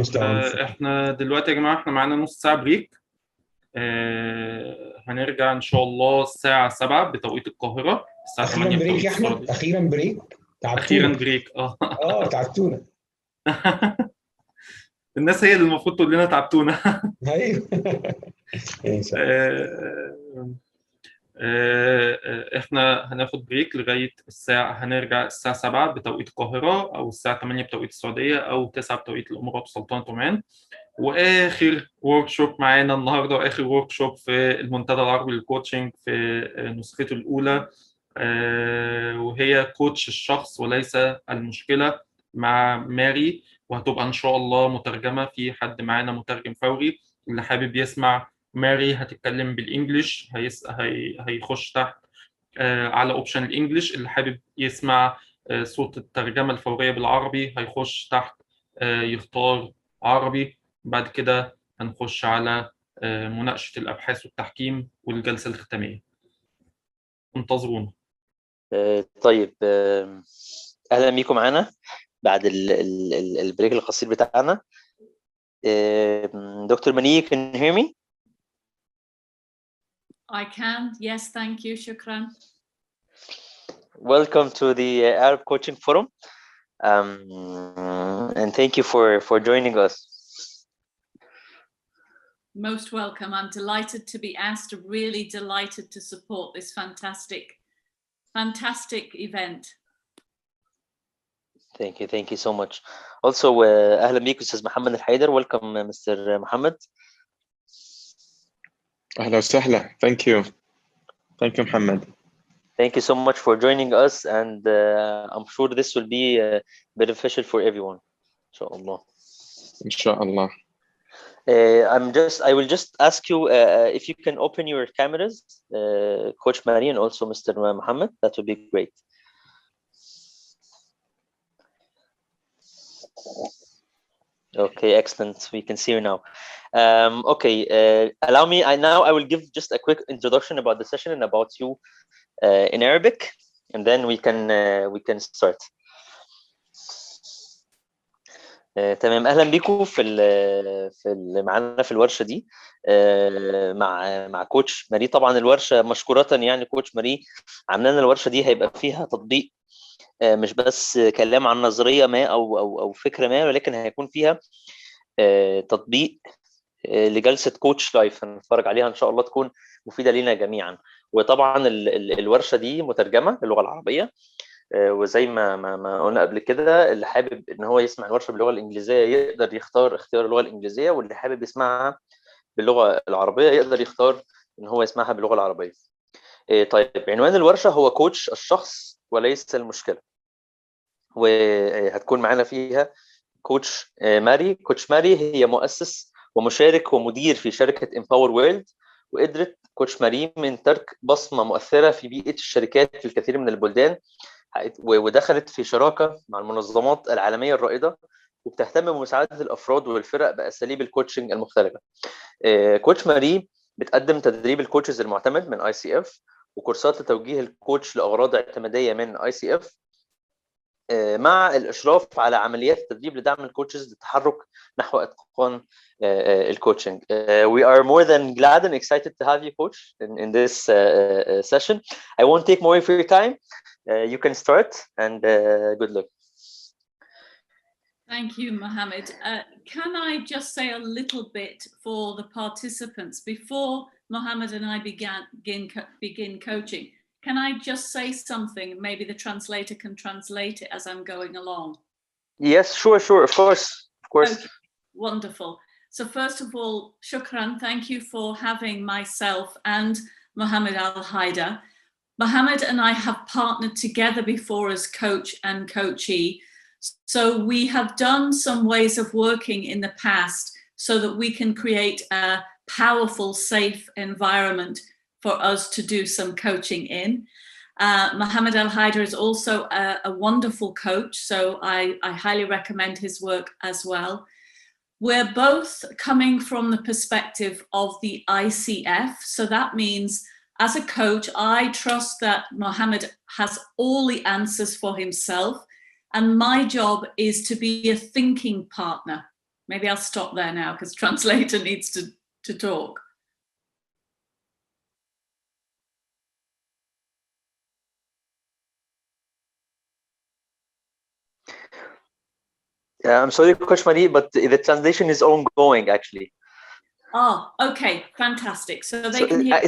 طيب احنا دلوقتي يا جماعة احنا معانا نص ساعة بريك. هنرجع ان شاء الله الساعة 7 بتوقيت القاهرة، الساعة 8 بريك يا احمد. السعودية. اخيرا بريك. اخيرا بريك. تعبتونا. الناس هي اللي المفروض تقول لنا تعبتونا. ايوه. احنا هناخد بريك لغايه الساعه، هنرجع الساعه 7 بتوقيت القاهره، او الساعه 8 بتوقيت السعوديه، او 9 بتوقيت الامارات وسلطنه عمان. واخر ورك شوب معانا النهارده، واخر ورك شوب في المنتدى العربي للكوتشنج في نسخته الاولى، وهي كوتش الشخص وليس المشكله، مع ماري. وهتبقى ان شاء الله مترجمه، في حد معانا مترجم فوري. اللي حابب يسمع ماري هتتكلم بالانجلش هيخش تحت على اوبشن الانجليش. اللي حابب يسمع صوت الترجمه الفوريه بالعربي هيخش تحت يختار عربي. بعد كده هنخش على مناقشه الابحاث والتحكيم والجلسه الختاميه. انتظرونا. طيب، اهلا بيكم معانا بعد البريك القصير بتاعنا. دكتور ماني, can you hear me? I can, yes, thank you, shukran. Welcome to the Arab Coaching Forum, and thank you for joining us. Most welcome. I'm delighted to be asked, really delighted to support this fantastic event. Thank you so much. Also, أهلا بيك أستاذ محمد الحيدر. Welcome, Mr. محمد. أهلا وسهلا. Thank you محمد. Thank you so much for joining us, and I'm sure this will be beneficial for everyone. Inshallah. Inshallah. I will just ask you if you can open your cameras, Coach Marie and also Mr. Mohammed. That would be great. Okay, excellent. We can see you now. Okay, allow me. I will give just a quick introduction about the session and about you in Arabic, and then we can start. تمام. اهلا بيكم في معانا في الورشه دي مع كوتش ماري. طبعا الورشه مشكوره يعني كوتش ماري عامله لنا الورشه دي، هيبقى فيها تطبيق، مش بس كلام عن نظريه ما او فكره ما، ولكن هيكون فيها تطبيق لجلسه كوتش لايف هنتفرج عليها ان شاء الله، تكون مفيده لينا جميعا. وطبعا الورشه دي مترجمه للغه العربيه، وزي ما قلنا قبل كده، اللي حابب ان هو يسمع الورشه باللغه الانجليزيه يقدر يختار اختيار اللغه الانجليزيه، واللي حابب يسمعها باللغه العربيه يقدر يختار ان هو يسمعها باللغه العربيه. طيب، عنوان الورشه هو كوتش الشخص وليس المشكله، وهتكون معانا فيها كوتش ماري. كوتش ماري هي مؤسس ومشارك ومدير في شركه امباور وورلد، وقدرت كوتش ماري من ترك بصمه مؤثره في بيئه الشركات في الكثير من البلدان، ودخلت في شراكة مع المنظمات العالمية الرائدة، وبتهتم بمساعدة الأفراد والفرق بأساليب الكوتشينج المختلفة. كوتش ماري بتقدم تدريب الكوتشز المعتمد من ICF، وكورسات لتوجيه الكوتش لأغراض اعتمادية من ICF، مع الإشراف على عمليات التدريب لدعم الكوتشز للتحرك نحو إتقان الكوتشنج. We are more than glad and excited to have you, coach, in this session. I won't take more of your time. You can start, and good luck. Thank you, Mohammed. Can I just say a little bit for the participants before Mohammed and I begin coaching? Can I just say something? Maybe the translator can translate it as I'm going along. Yes, sure, of course. Okay, wonderful. So first of all, shukran, thank you for having myself and Mohammed Al-Haidar. Mohammed and I have partnered together before as coach and coachee. So we have done some ways of working in the past so that we can create a powerful, safe environment for us to do some coaching in. Mohammed Al-Haidar is also a wonderful coach, so I highly recommend his work as well. We're both coming from the perspective of the ICF, so that means as a coach, I trust that Mohammed has all the answers for himself, and my job is to be a thinking partner. Maybe I'll stop there now because translator needs to talk. Yeah, I'm sorry, Coach Marie, but the translation is ongoing, actually. Oh, okay, fantastic. So they can hear.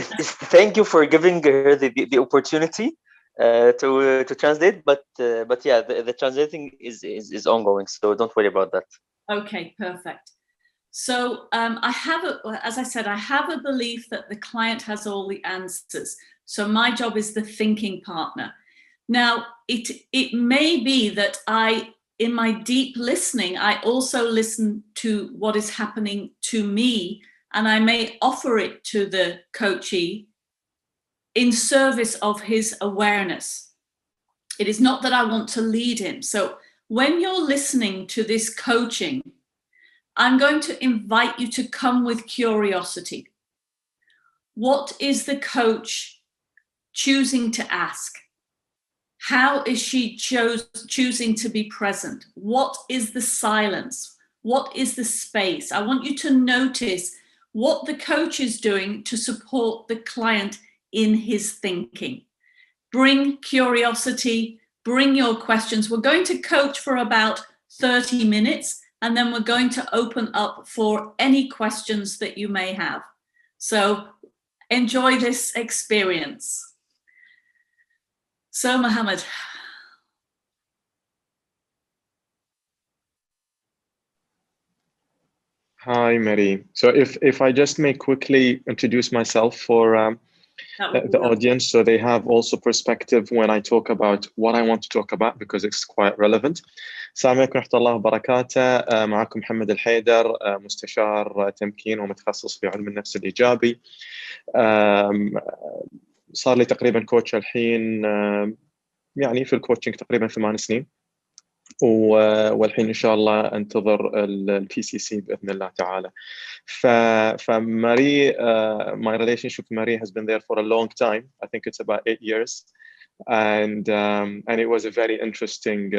Thank you for giving her the opportunity to translate, but yeah, the translating is ongoing, so don't worry about that. Okay, perfect. So as I said, I have a belief that the client has all the answers. So my job is the thinking partner. Now, it may be that in my deep listening, I also listen to what is happening to me, and I may offer it to the coachee in service of his awareness. It is not that I want to lead him. So when you're listening to this coaching, I'm going to invite you to come with curiosity. What is the coach choosing to ask? How is she choosing to be present? What is the silence? What is the space? I want you to notice what the coach is doing to support the client in his thinking. Bring curiosity, bring your questions. We're going to coach for about 30 minutes, and then we're going to open up for any questions that you may have. So enjoy this experience. So, Mohammed. Hi, Marie. So if I just may quickly introduce myself for the audience, so they have also perspective when I talk about what I want to talk about, because it's quite relevant. السلام عليكم ورحمة الله وبركاته. معكم محمد الحيدر، مستشار تمكين ومتخصص في علم النفس الإيجابي. صار لي تقريبا كوتش الحين يعني في الكوتشنج تقريبا 8 سنين، والحين ان شاء الله انتظر البي سي سي باذن الله تعالى. فماري, my relationship with Marie has been there for a long time. I think it's about 8 years, and it was a very interesting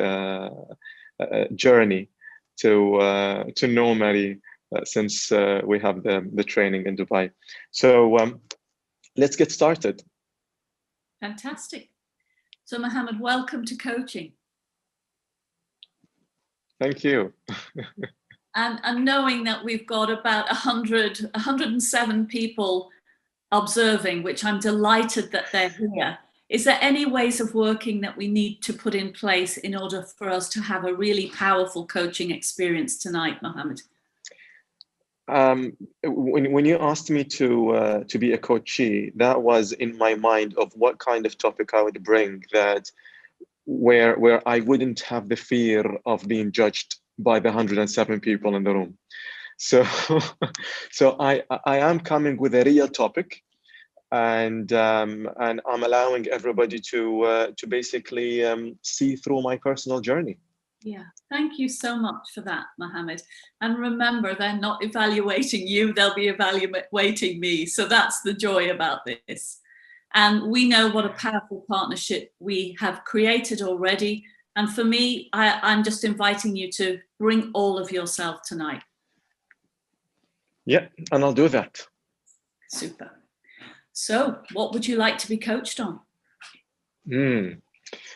journey to know Marie since we have the training in Dubai. So let's get started. Fantastic. So, Mohammed, welcome to coaching. Thank you. And knowing that we've got about 107 people observing, which I'm delighted that they're here, is there any ways of working that we need to put in place in order for us to have a really powerful coaching experience tonight, Mohammed? When you asked me to be a coachee, that was in my mind of what kind of topic I would bring that where I wouldn't have the fear of being judged by the 107 people in the room. So I am coming with a real topic, and I'm allowing everybody to basically see through my personal journey. Yeah, thank you so much for that, Mohammed. And remember, they're not evaluating you, they'll be evaluating me. So that's the joy about this. And we know what a powerful partnership we have created already. And for me, I'm just inviting you to bring all of yourself tonight. Yeah, and I'll do that. Super. So what would you like to be coached on?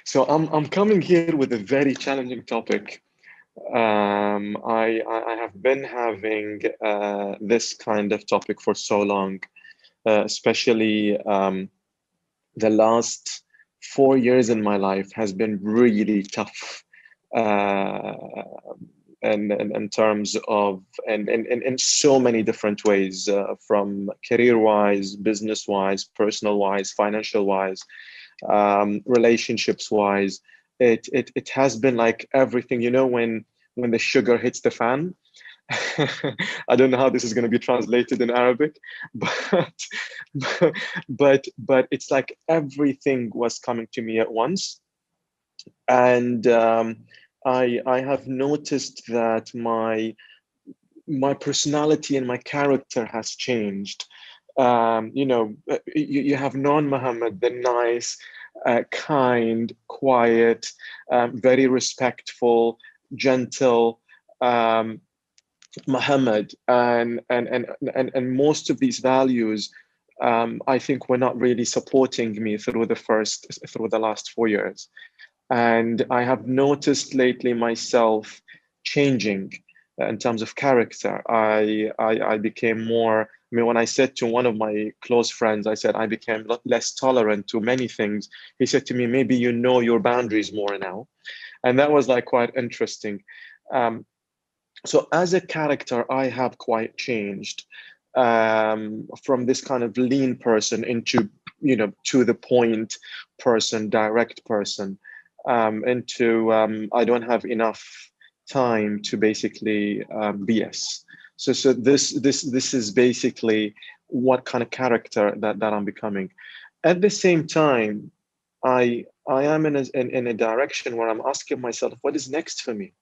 So I'm coming here with a very challenging topic. I have been having this kind of topic for so long, especially the last 4 years in my life has been really tough, and in terms of and in so many different ways, from career-wise, business-wise, personal-wise, financial-wise, relationships-wise. It has been like everything, you know, when the sugar hits the fan. I don't know how this is going to be translated in Arabic, but it's like everything was coming to me at once, and I have noticed that my personality and my character has changed. You know, you have known Mohammed, the nice, kind, quiet, very respectful, gentle, Muhammad, and most of these values, I think, were not really supporting me through the last 4 years. And I have noticed lately myself changing in terms of character. I became more, I mean, when I said to one of my close friends, I said I became less tolerant to many things. He said to me, maybe you know your boundaries more now. And that was like quite interesting. So as a character, I have quite changed from this kind of lean person into, to the point person, direct person, into I don't have enough time to basically BS. So this is basically what kind of character that I'm becoming. At the same time, I am in a direction where I'm asking myself, what is next for me?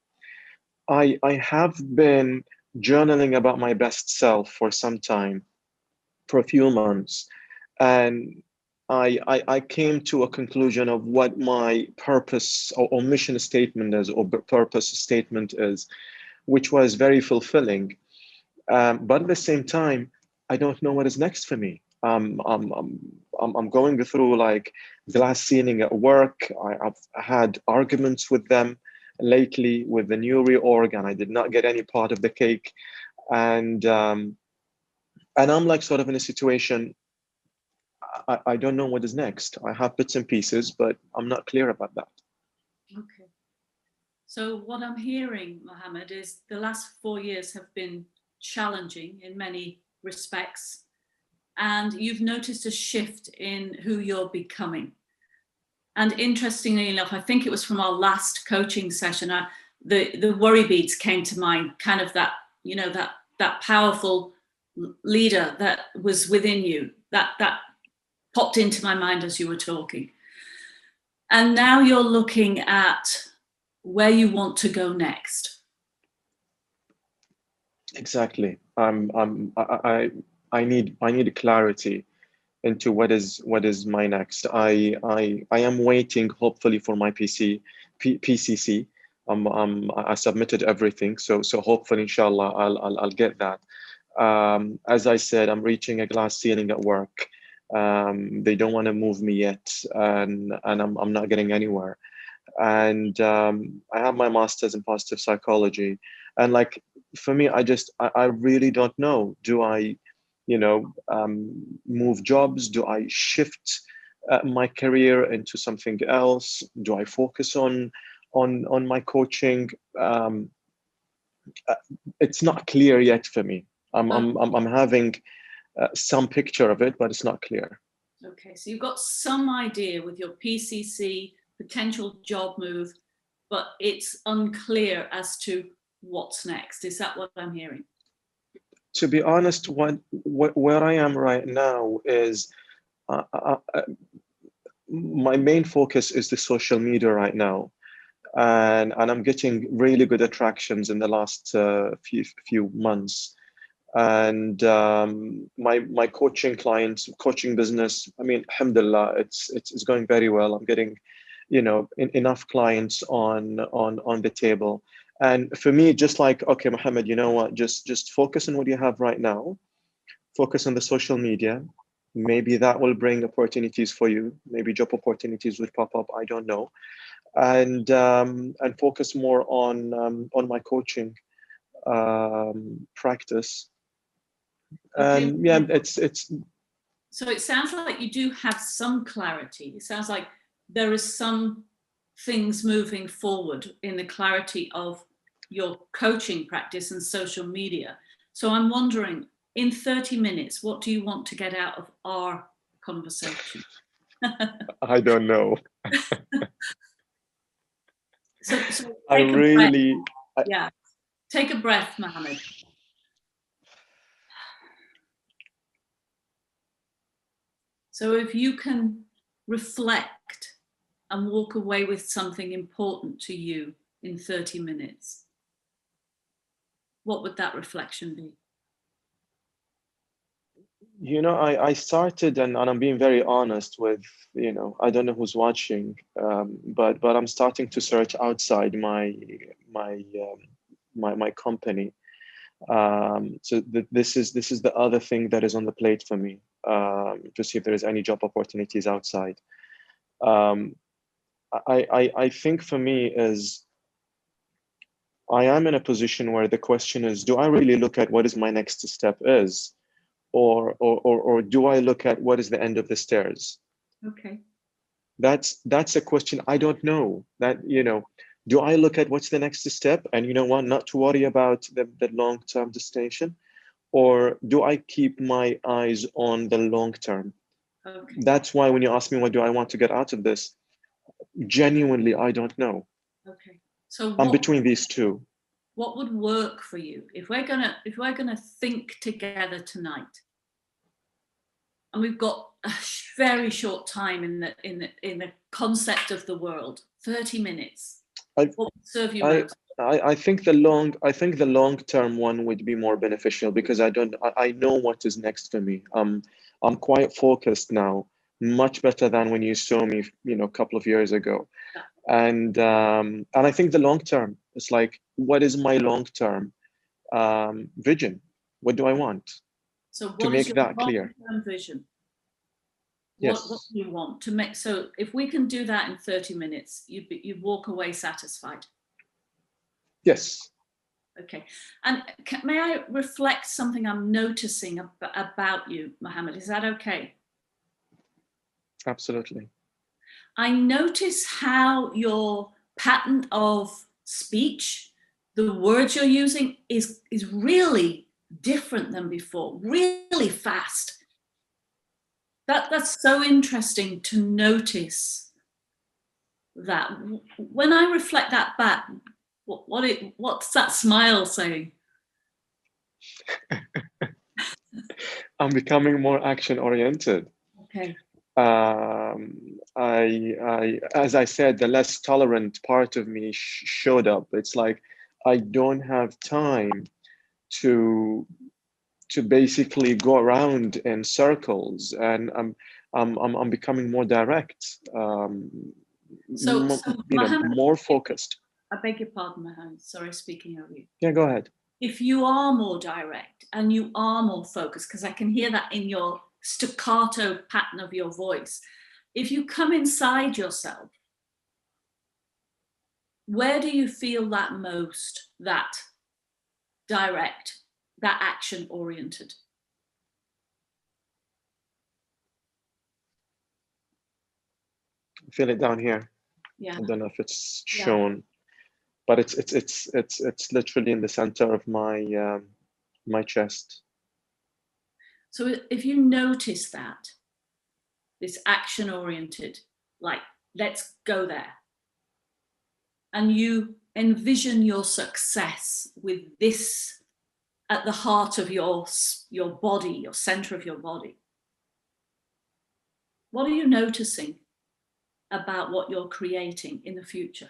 I have been journaling about my best self for some time, for a few months, and I came to a conclusion of what my purpose or mission statement is, or purpose statement is, which was very fulfilling. But at the same time, I don't know what is next for me. I'm going through like glass ceiling at work. I've had arguments with them lately with the new reorg, and I did not get any part of the cake. And I'm like sort of in a situation, I don't know what is next. I have bits and pieces, but I'm not clear about that. Okay. So what I'm hearing, Mohammed, is the last 4 years have been challenging in many respects, and you've noticed a shift in who you're becoming. And interestingly enough, I think it was from our last coaching session, the worry beads came to mind, kind of that, that powerful leader that was within you, that popped into my mind as you were talking. And now you're looking at where you want to go next. Exactly. I need clarity into what is my next. I am waiting, hopefully, for my PCC. I submitted everything, so hopefully, inshallah, I'll get that. As I said, I'm reaching a glass ceiling at work. They don't want to move me yet, and I'm not getting anywhere. And I have my master's in positive psychology, and like for me, I really don't know. Do I move jobs? Do I shift my career into something else? Do I focus on my coaching? It's not clear yet for me. I'm having some picture of it, but it's not clear. Okay, so you've got some idea with your PCC potential job move, but it's unclear as to what's next. Is that what I'm hearing? To be honest, where I am right now is my main focus is the social media right now, and I'm getting really good attractions in the last few months. And my coaching clients, coaching business, I mean, alhamdulillah, it's going very well. I'm getting, enough clients on the table. And for me, just like, okay, Mohammed, you know what? Just focus on what you have right now. Focus on the social media. Maybe that will bring opportunities for you. Maybe job opportunities will pop up. I don't know. And focus more on my coaching practice. Okay. Yeah, it's. So it sounds like you do have some clarity. It sounds like there is some things moving forward in the clarity of your coaching practice and social media. So I'm wondering, in 30 minutes, what do you want to get out of our conversation? I don't know. So I really. Yeah, take a breath, Mohammed. So if you can reflect and walk away with something important to you in 30 minutes, what would that reflection be? I started, and I'm being very honest with, I don't know who's watching, but I'm starting to search outside my company. This is the other thing that is on the plate for me, to see if there is any job opportunities outside. I think for me is, I am in a position where the question is, do I really look at what is my next step is, or do I look at what is the end of the stairs? Okay. That's a question I don't know. That, you know, do I look at what's the next step and, you know what, not to worry about the long-term destination, or do I keep my eyes on the long term? Okay. That's why when you ask me what do I want to get out of this, genuinely I don't know. Okay. So I'm between these two. What would work for you if we're gonna think together tonight? And we've got a very short time in the concept of the world, 30 minutes. What would serve you most? I think the long term one would be more beneficial, because I know what is next for me. I'm quite focused now, much better than when you saw me, you know, a couple of years ago. And I think the long term is like, what is my long term vision? What do I want? So what to make that clear. Vision? Yes. What do you want to make? So if we can do that in 30 minutes, you'd walk away satisfied. Yes. Okay. And may I reflect something I'm noticing about you, Mohammed? Is that okay? Absolutely. I notice how your pattern of speech, the words you're using is really different than before, really fast. That's so interesting to notice that. When I reflect that back, what's that smile saying? I'm becoming more action oriented. Okay. As I said, the less tolerant part of me showed up. It's like I don't have time to basically go around in circles, and I'm becoming more direct. More focused. I beg your pardon, Mohammed. Sorry, speaking over you. Yeah, go ahead. If you are more direct and you are more focused, because I can hear that in your staccato pattern of your voice, if you come inside yourself, where do you feel that most, that direct, that action oriented? Feel it down here. Yeah. I don't know if it's shown, but it's literally in the center of my my chest. So if you notice that, this action oriented, like, let's go there, and you envision your success with this at the heart of your body, your center of your body, what are you noticing about what you're creating in the future?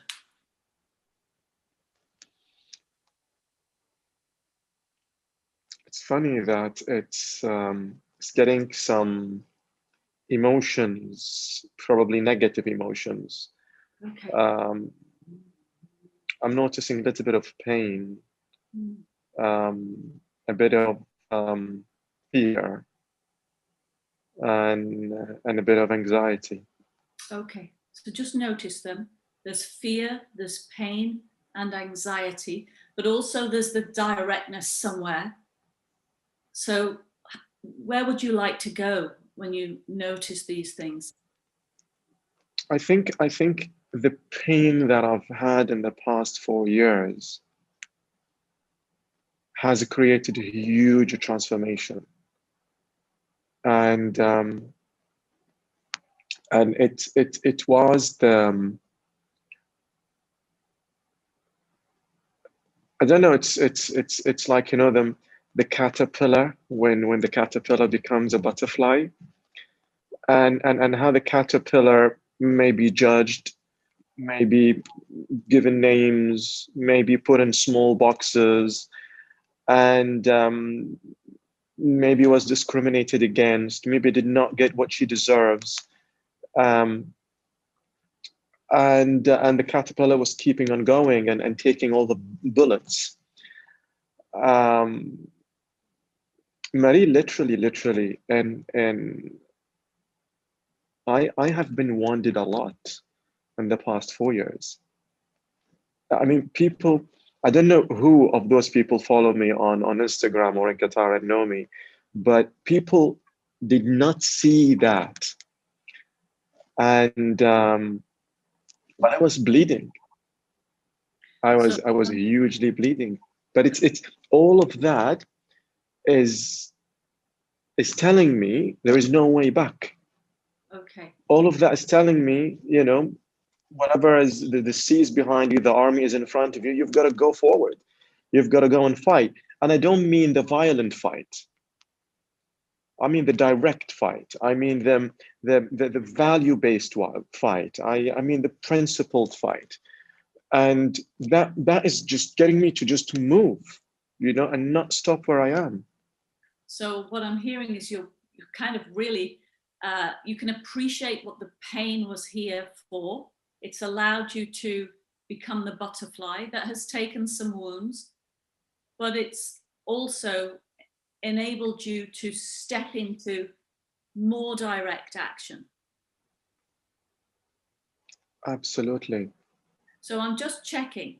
It's funny that it's getting some emotions, probably negative emotions. Okay. I'm noticing a little bit of pain, a bit of fear, and a bit of anxiety. Okay, so just notice them. There's fear, there's pain and anxiety, but also there's the directness somewhere. So where would you like to go when you notice these things? I think the pain that I've had in the past 4 years has created a huge transformation, and it was the I don't know, it's like, you know, the caterpillar, when the caterpillar becomes a butterfly, and how the caterpillar may be judged, maybe given names, maybe put in small boxes, and maybe was discriminated against, maybe did not get what she deserves, and the caterpillar was keeping on going and taking all the bullets. Marie, literally, and I have been wounded a lot in the past 4 years. I mean, people, I don't know who of those people follow me on Instagram or in Qatar and know me, but people did not see that. And but I was bleeding. I was hugely bleeding. But it's all of that is telling me there is no way back. Okay. All of that is telling me, you know, whatever is the sea is behind you, the army is in front of you, you've got to go forward. You've got to go and fight. And I don't mean the violent fight. I mean the direct fight. I mean the value-based fight. I mean the principled fight. And that is just getting me to just move, you know, and not stop where I am. So what I'm hearing is you're kind of really, you can appreciate what the pain was here for. It's allowed you to become the butterfly that has taken some wounds, but it's also enabled you to step into more direct action. Absolutely. So I'm just checking.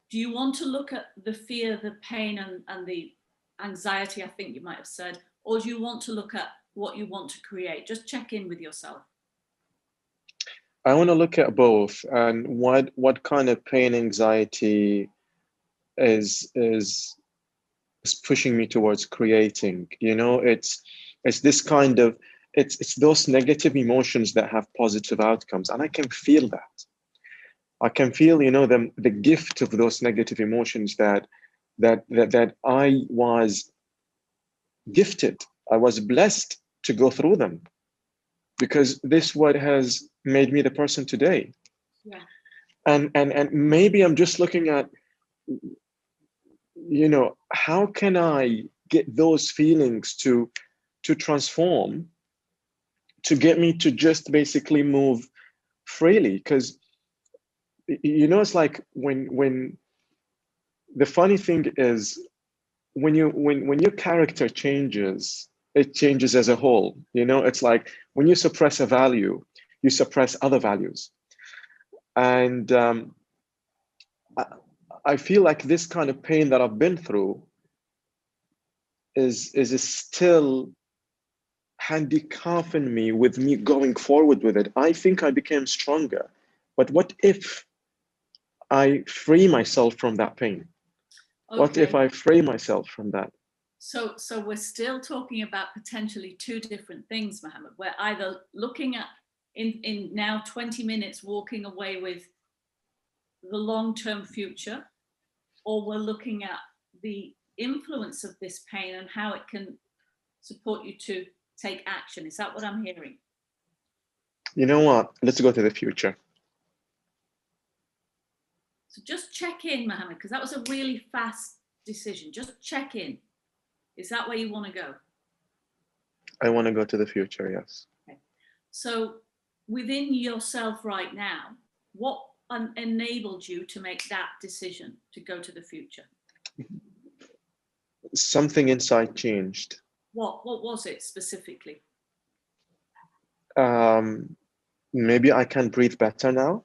Do you want to look at the fear, the pain, and the anxiety, I think you might have said, or do you want to look at what you want to create? Just check in with yourself. I want to look at both and what kind of pain, anxiety is pushing me towards creating. You know, it's this kind of it's those negative emotions that have positive outcomes, and I can feel that. I can feel, you know, the gift of those negative emotions that I was gifted. I was blessed to go through them, because this what has made me the person today. Yeah. And maybe I'm just looking at, you know, how can I get those feelings to transform, to get me to just basically move freely. Because, you know, it's like when the funny thing is, when your character changes, it changes as a whole. You know, it's like when you suppress a value, you suppress other values. And I feel like this kind of pain that I've been through is still handicapping me with me going forward with it. I think I became stronger, but what if I free myself from that pain? Okay. What if I free myself from that? So we're still talking about potentially two different things, Mohammed. We're either looking at in now 20 minutes walking away with the long-term future, or we're looking at the influence of this pain and how it can support you to take action. Is that what I'm hearing? You know what? Let's go to the future. So just check in, Mohammed, because that was a really fast decision. Just check in. Is that where you want to go? I want to go to the future, yes. Okay. So within yourself right now, what enabled you to make that decision to go to the future? Something inside changed. What was it specifically? Maybe I can breathe better now.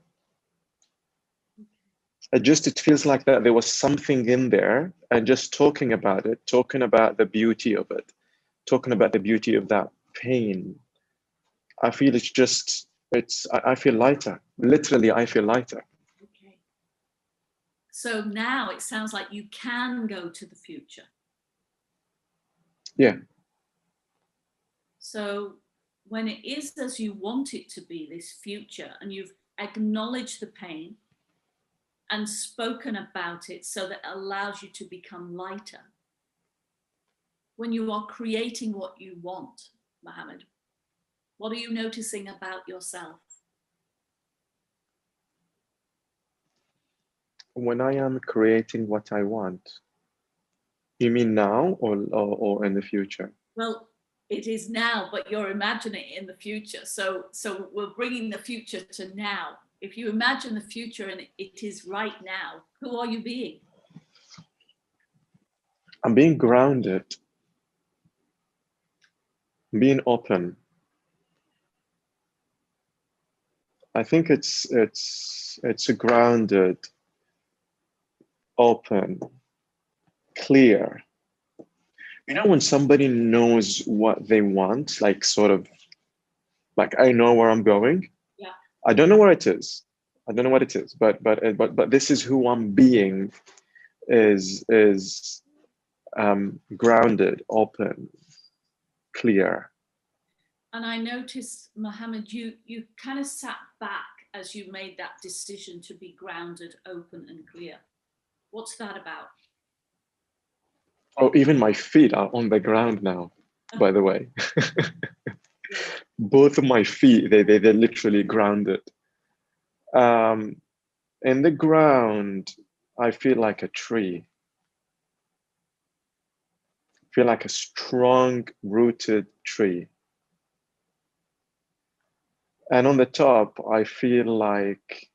It feels like that there was something in there, and just talking about it, talking about the beauty of it, talking about the beauty of that pain, I feel I feel lighter. Literally, I feel lighter. Okay. So now it sounds like you can go to the future. Yeah. So when it is as you want it to be, this future, and you've acknowledged the pain and spoken about it so that it allows you to become lighter, when you are creating what you want, Mohammed, what are you noticing about yourself? When I am creating what I want, you mean now or in the future? Well, it is now, but you're imagining it in the future. So we're bringing the future to now. If you imagine the future and it is right now, who are you being? I'm being grounded, being open. I think it's a grounded, open, clear. You know, when somebody knows what they want, like sort of like, I know where I'm going. Yeah. I don't know where it is. I don't know what it is, but this is who I'm being, is grounded, open, clear. And I noticed, Mohammed, you kind of sat back as you made that decision to be grounded, open, and clear. What's that about? Oh, even my feet are on the ground now, by the way. Both of my feet, they're literally grounded. In the ground, I feel like a tree. I feel like a strong rooted tree. And on the top, I feel like,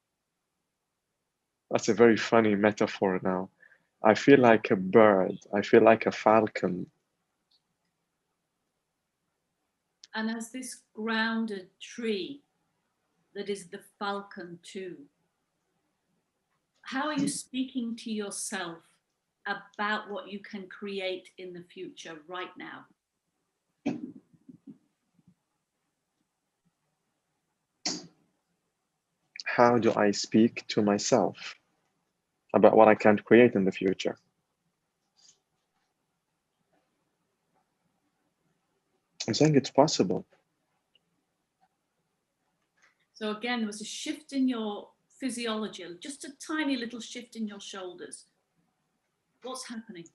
that's a very funny metaphor now. I feel like a bird. I feel like a falcon. And as this grounded tree that is the falcon too, how are you speaking to yourself about what you can create in the future right now? How do I speak to myself about what I can create in the future? I'm saying it's possible. So again, there was a shift in your physiology, just a tiny little shift in your shoulders. What's happening?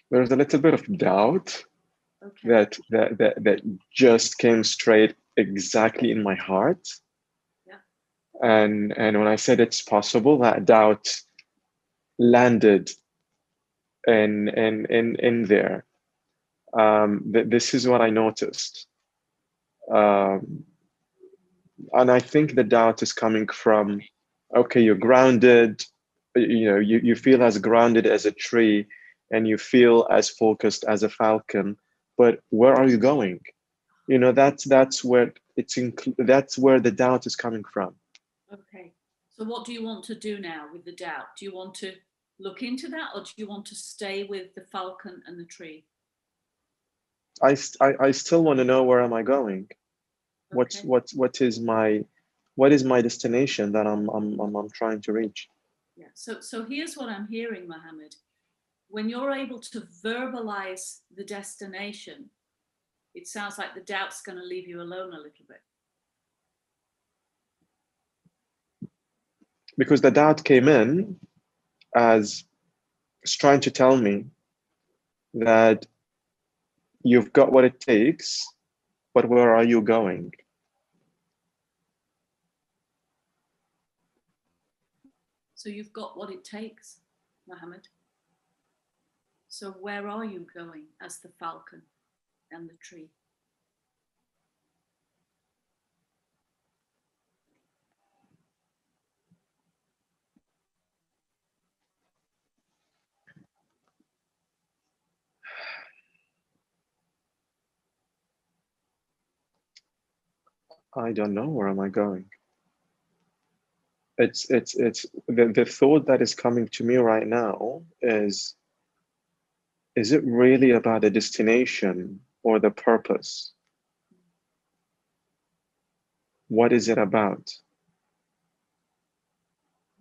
There's a little bit of doubt. Okay. that just came straight exactly in my heart. Yeah. And when I said it's possible, that doubt landed in there. This is what I noticed. And I think the doubt is coming from, okay, you're grounded, you feel as grounded as a tree, and you feel as focused as a falcon, but where are you going? That's where that's where the doubt is coming from. Okay. So what do you want to do now with the doubt? Do you want to look into that, or do you want to stay with the falcon and the tree? I still want to know, where am I going? Okay. What is my destination that I'm trying to reach? Yeah. So here's what I'm hearing, Mohammed. When you're able to verbalize the destination, it sounds like the doubt's going to leave you alone a little bit. Because the doubt came in as trying to tell me that you've got what it takes, but where are you going? So you've got what it takes, Mohammed. So where are you going as the falcon and the tree? I don't know, where am I going? It's the thought that is coming to me right now is it really about the destination or the purpose? What is it about?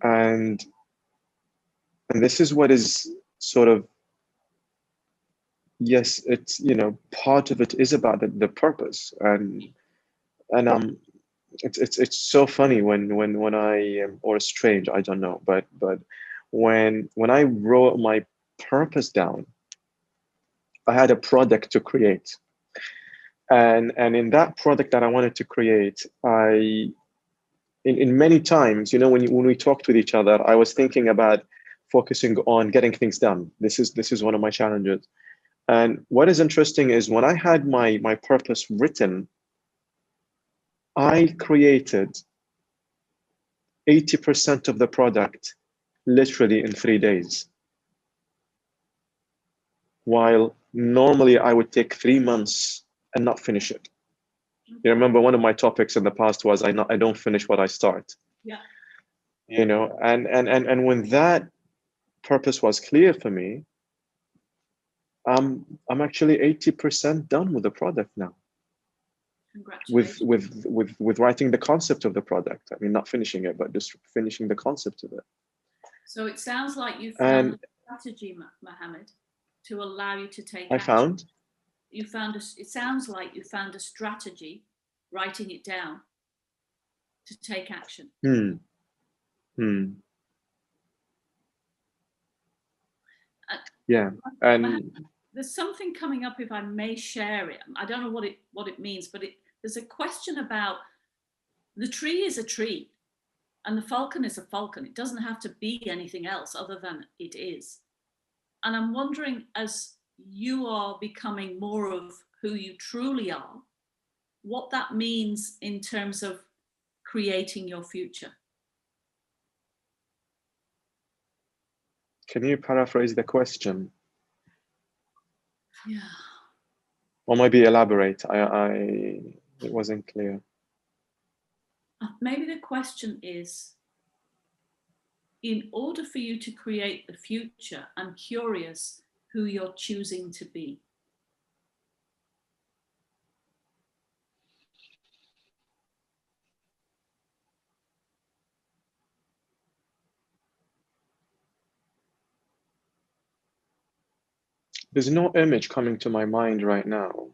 And this is what is sort of, yes, it's, part of it is about the purpose. And it's so funny when I, or strange, I don't know, but when I wrote my purpose down, I had a product to create. And in that product that I wanted to create, in many times, when we talked with each other, I was thinking about focusing on getting things done. This is one of my challenges. And what is interesting is when I had my purpose written, I created 80% of the product literally in 3 days. While normally I would take 3 months and not finish it. You remember one of my topics in the past was I don't finish what I start. Yeah. You know, and when that purpose was clear for me, I'm actually 80% done with the product now. Congratulations. With writing the concept of the product. I mean, not finishing it, but just finishing the concept of it. So it sounds like you found a strategy, Mohammed, to allow you to take action. It sounds like you found a strategy, writing it down, to take action. Yeah, and there's something coming up, if I may share it. I don't know what it means, but there's a question about the tree is a tree and the falcon is a falcon. It doesn't have to be anything else other than it is. And I'm wondering, as you are becoming more of who you truly are, what that means in terms of creating your future. Can you paraphrase the question? Yeah. Or maybe elaborate. It wasn't clear. Maybe the question is, in order for you to create the future, I'm curious who you're choosing to be. There's no image coming to my mind right now.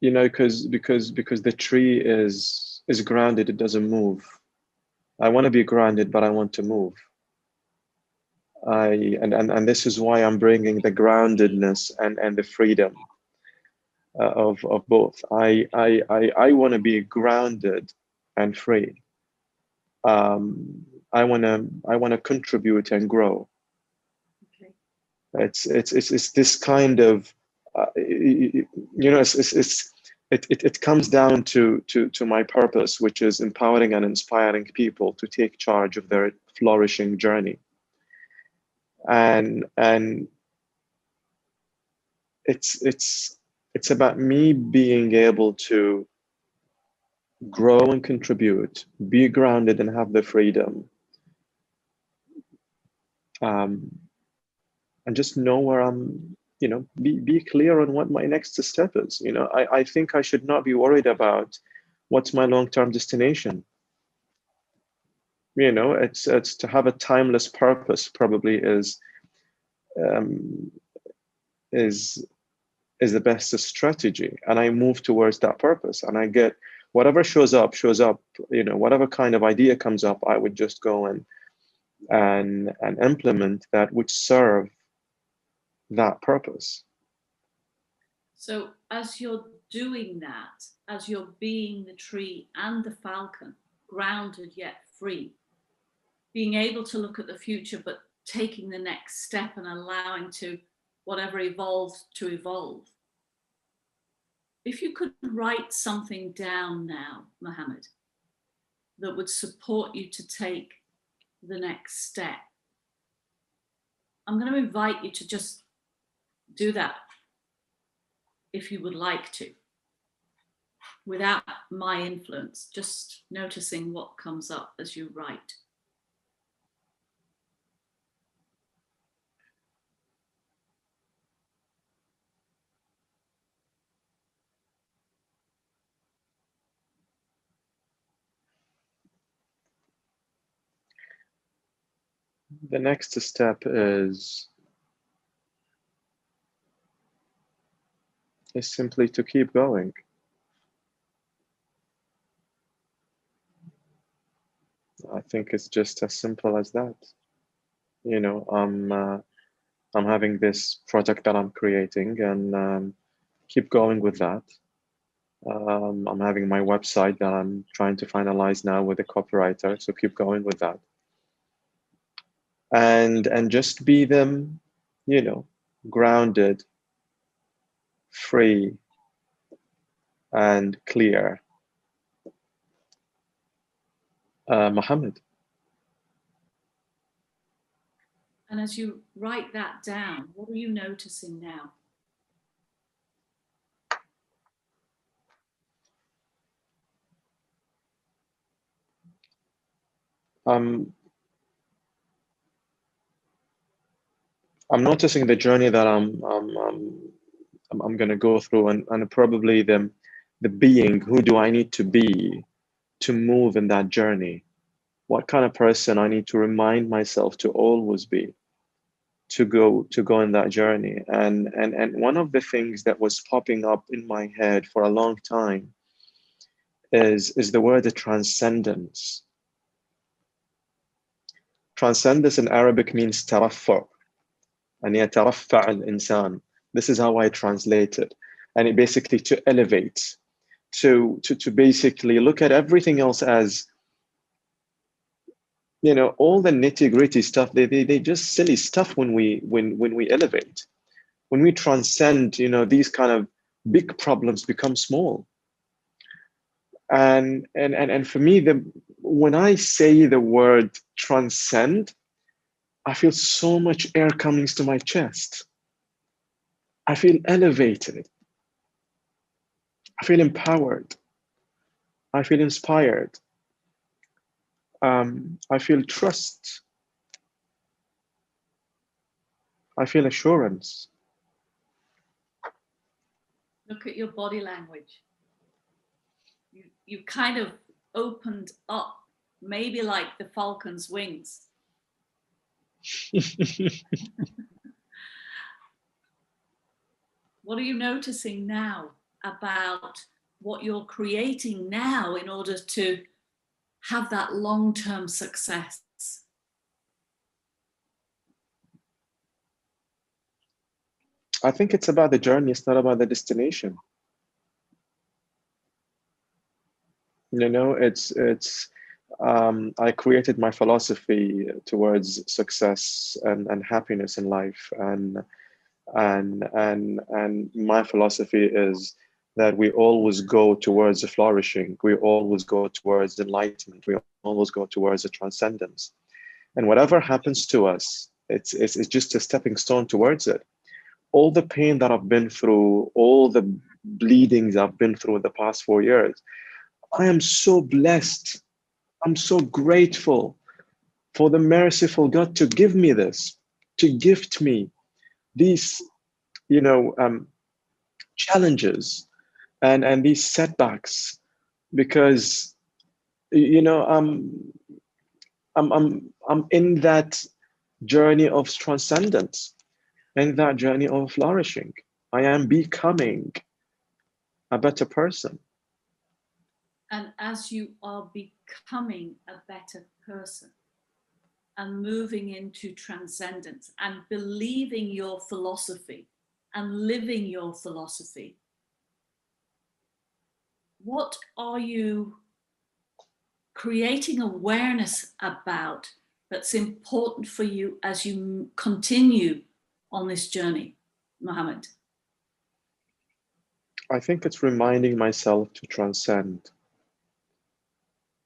You know, because the tree is grounded, it doesn't move. I want to be grounded, but I want to move. And this is why I'm bringing the groundedness and the freedom of both. I want to be grounded and free. I want to contribute and grow. Okay. It's this kind of you know, it comes down to my purpose, which is empowering and inspiring people to take charge of their flourishing journey. And it's about me being able to grow and contribute, be grounded and have the freedom, and just know where I'm, you know, be clear on what my next step is. You know, I think I should not be worried about what's my long-term destination. You know, it's to have a timeless purpose probably is the best strategy, and I move towards that purpose, and I get whatever shows up. You know, whatever kind of idea comes up, I would just go and implement that which serve that purpose. So as you're doing that, as you're being the tree and the falcon, grounded yet free, being able to look at the future, but taking the next step and allowing to whatever evolves to evolve. If you could write something down now, Mohammed, that would support you to take the next step, I'm going to invite you to just do that if you would like to, without my influence, just noticing what comes up as you write. The next step is simply to keep going. I think it's just as simple as that. You know, I'm having this project that I'm creating, and keep going with that. I'm having my website that I'm trying to finalize now with a copywriter, so keep going with that. and just be them, you know, grounded, free, and clear. Mohammed. And as you write that down, what are you noticing now? I'm noticing the journey that I'm going to go through, and probably the being. Who do I need to be to move in that journey? What kind of person I need to remind myself to always be to go in that journey? And one of the things that was popping up in my head for a long time is the word transcendence. Transcendence in Arabic means ترفع. أن يترفع الإنسان. This is how I translate it. And it basically to elevate, to basically look at everything else as, you know, all the nitty-gritty stuff, they just silly stuff when we elevate. When we transcend, you know, these kind of big problems become small. And for me, when I say the word transcend, I feel so much air coming to my chest. I feel elevated. I feel empowered. I feel inspired. I feel trust. I feel assurance. Look at your body language. You kind of opened up, maybe like the falcon's wings. What are you noticing now about what you're creating now in order to have that long-term success? I think it's about the journey. It's not about the destination. You know, I created my philosophy towards success and happiness in life, and my philosophy is that we always go towards flourishing. We always go towards enlightenment. We always go towards a transcendence. And whatever happens to us, it's just a stepping stone towards it. All the pain that I've been through, all the bleedings I've been through in the past 4 years, I am so blessed. I'm so grateful for the merciful God to give me this, to gift me these, you know, challenges and these setbacks, because, you know, I'm in that journey of transcendence, in that journey of flourishing. I am becoming a better person. And as you are becoming a better person and moving into transcendence and believing your philosophy and living your philosophy, what are you creating awareness about that's important for you as you continue on this journey, Mohammed? I think it's reminding myself to transcend.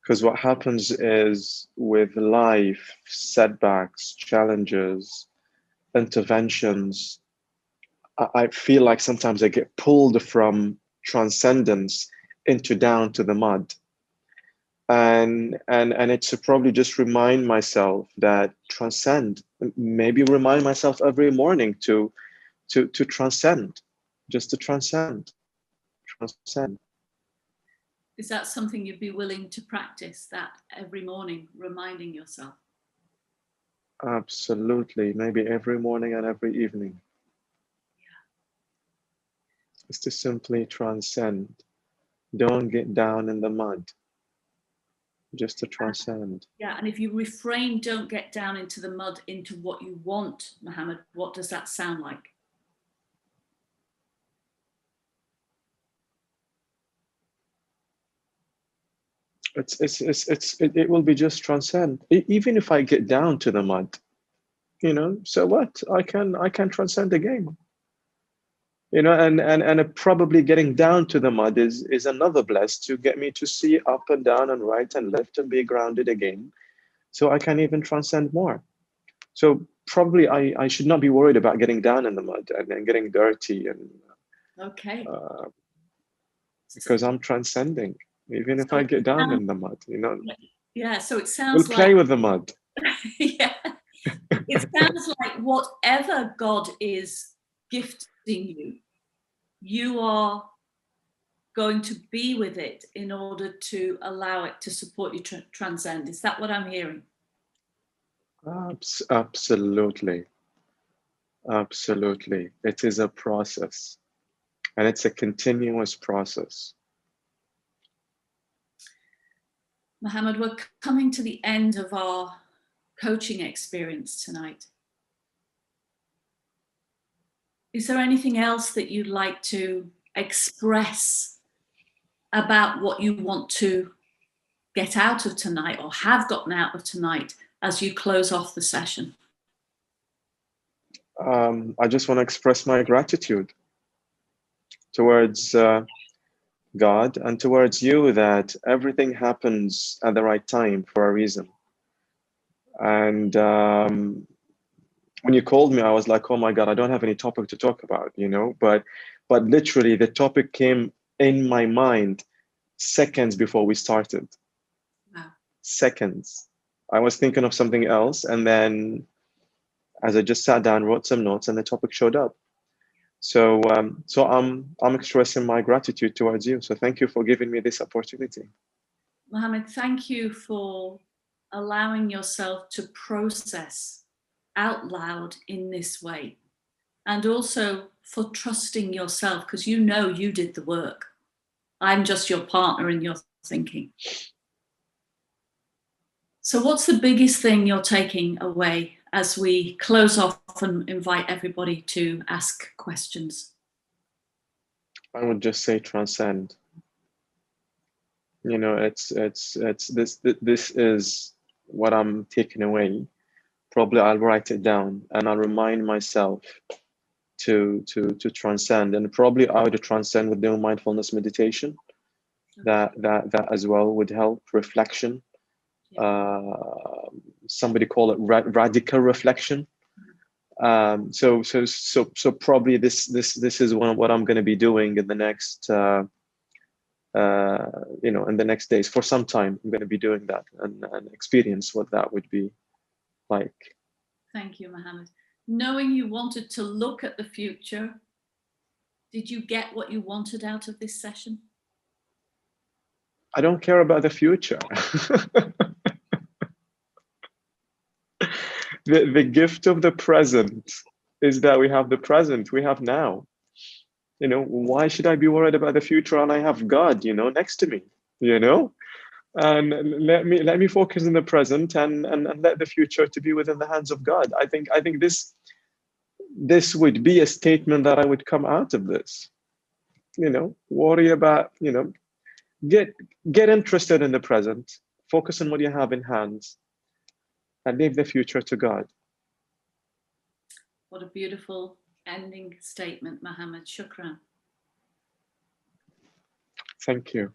Because what happens is, with life, setbacks, challenges, interventions, I feel like sometimes I get pulled from transcendence into down to the mud. And it's to probably just remind myself that transcend, maybe remind myself every morning to transcend, just to transcend. Is that something you'd be willing to practice, that every morning, reminding yourself? Absolutely. Maybe every morning and every evening. Yeah. It's to simply transcend. Don't get down in the mud. Just to transcend. Yeah, and if you refrain, don't get down into the mud, into what you want, Mohammed, what does that sound like? It will be just transcend. Even if I get down to the mud, so what? I can transcend the game. And probably getting down to the mud is another bless to get me to see up and down and right and left and be grounded again, so I can even transcend more. So probably I should not be worried about getting down in the mud and getting dirty and okay. Because I'm transcending, even if I get down in the mud, Yeah, so it sounds we'll play with the mud. Yeah, it sounds like whatever God is gifting you, you are going to be with it in order to allow it to support you transcend. Is that what I'm hearing? Absolutely. Absolutely. It is a process, and it's a continuous process. Mohammed, we're coming to the end of our coaching experience tonight. Is there anything else that you'd like to express about what you want to get out of tonight or have gotten out of tonight as you close off the session? I just want to express my gratitude towards God and towards you, that everything happens at the right time for a reason. And when you called me, I was like, oh my God, I don't have any topic to talk about, but literally the topic came in my mind seconds before we started. Wow. Seconds. I was thinking of something else, and then as I just sat down, wrote some notes, and the topic showed up. So I'm expressing my gratitude towards you. So thank you for giving me this opportunity. Mohammed, thank you for allowing yourself to process out loud in this way, and also for trusting yourself, because you did the work. I'm just your partner in your thinking. So what's the biggest thing you're taking away as we close off and invite everybody to ask questions? I would just say transcend. It's this is what I'm taking away. Probably I'll write it down and I'll remind myself to transcend, and probably I would transcend with doing mindfulness meditation. That as well would help. Reflection. Somebody call it radical reflection. So probably this is what I'm going to be doing in the next in the next days. For some time I'm going to be doing that and experience what that would be like. Thank you, Mohammed. Knowing you wanted to look at the future, did you get what you wanted out of this session? I don't care about the future. The gift of the present is that we have the present we have now. Why should I be worried about the future? And I have God, next to me, and let me focus on the present and let the future to be within the hands of God. I think this would be a statement that I would come out of this. Worry about, get interested in the present, focus on what you have in hands, and leave the future to God. What a beautiful ending statement, Mohammed. Shukran. Thank you.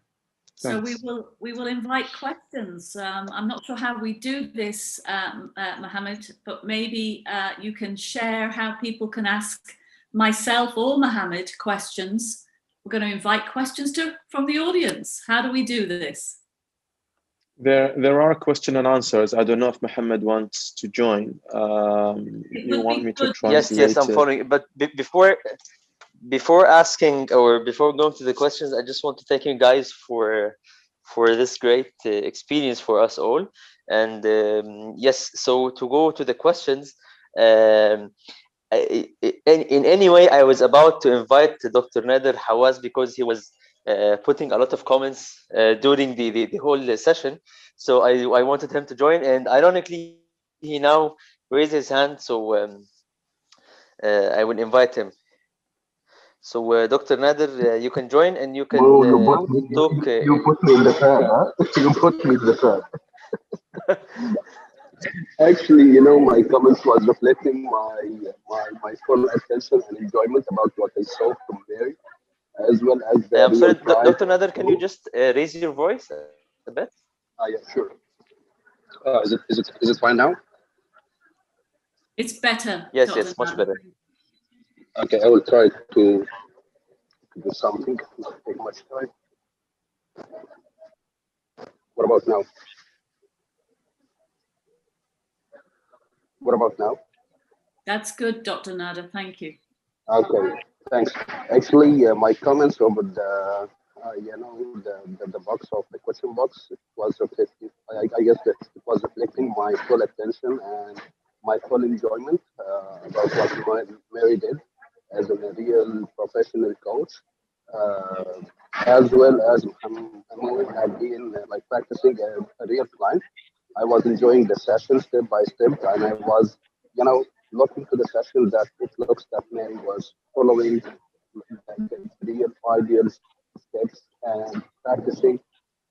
Thanks. So we will invite questions. I'm not sure how we do this, Mohammed, but maybe you can share how people can ask myself or Mohammed questions. We're going to invite questions from the audience. How do we do this? There are question and answers. I don't know if Mohammed wants to join. You want me to translate? Yes, I'm following. But before asking or before going to the questions, I just want to thank you guys for this great experience for us all. And yes, so to go to the questions, in any way, I was about to invite Dr. Nader Hawaz because he was putting a lot of comments during the whole session. So I wanted him to join, and ironically, he now raised his hand. So I will invite him. So Dr. Nader, you can join and you can talk. You put me in the third, huh? You put me in the third. Actually, you know, my comments was reflecting my full attention and enjoyment about what I saw from Mary, as well as the I'm sorry, real-time- Dr. Nader, can you just raise your voice a bit? Yeah, sure. Is it fine now? It's better. Yes, Dr. yes, much Nader. better. Okay, I will try to do something. It won't take much time. What about now? What about now? That's good, Dr. Nader. Thank you. Okay, thanks. Actually, my comments over the, you know, the box of the question box, it was reflecting, I guess that it was reflecting my full attention and my full enjoyment about what Mary did as a real professional coach, as well as Mahmoud had been like practicing a real client. I was enjoying the session step by step, and I was, you know, looking to the session that it looks that Mary was following the real ideal steps and practicing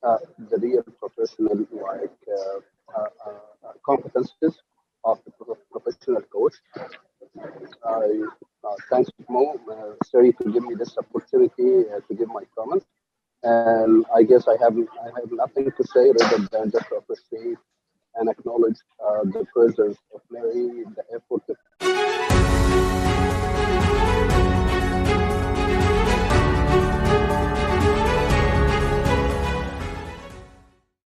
the real professional like competences of the professional coach. Thanks, Mo, sorry to give me this opportunity to give my comments. And I guess I have nothing to say rather than just to appreciate and acknowledge the presence of Mary, the effort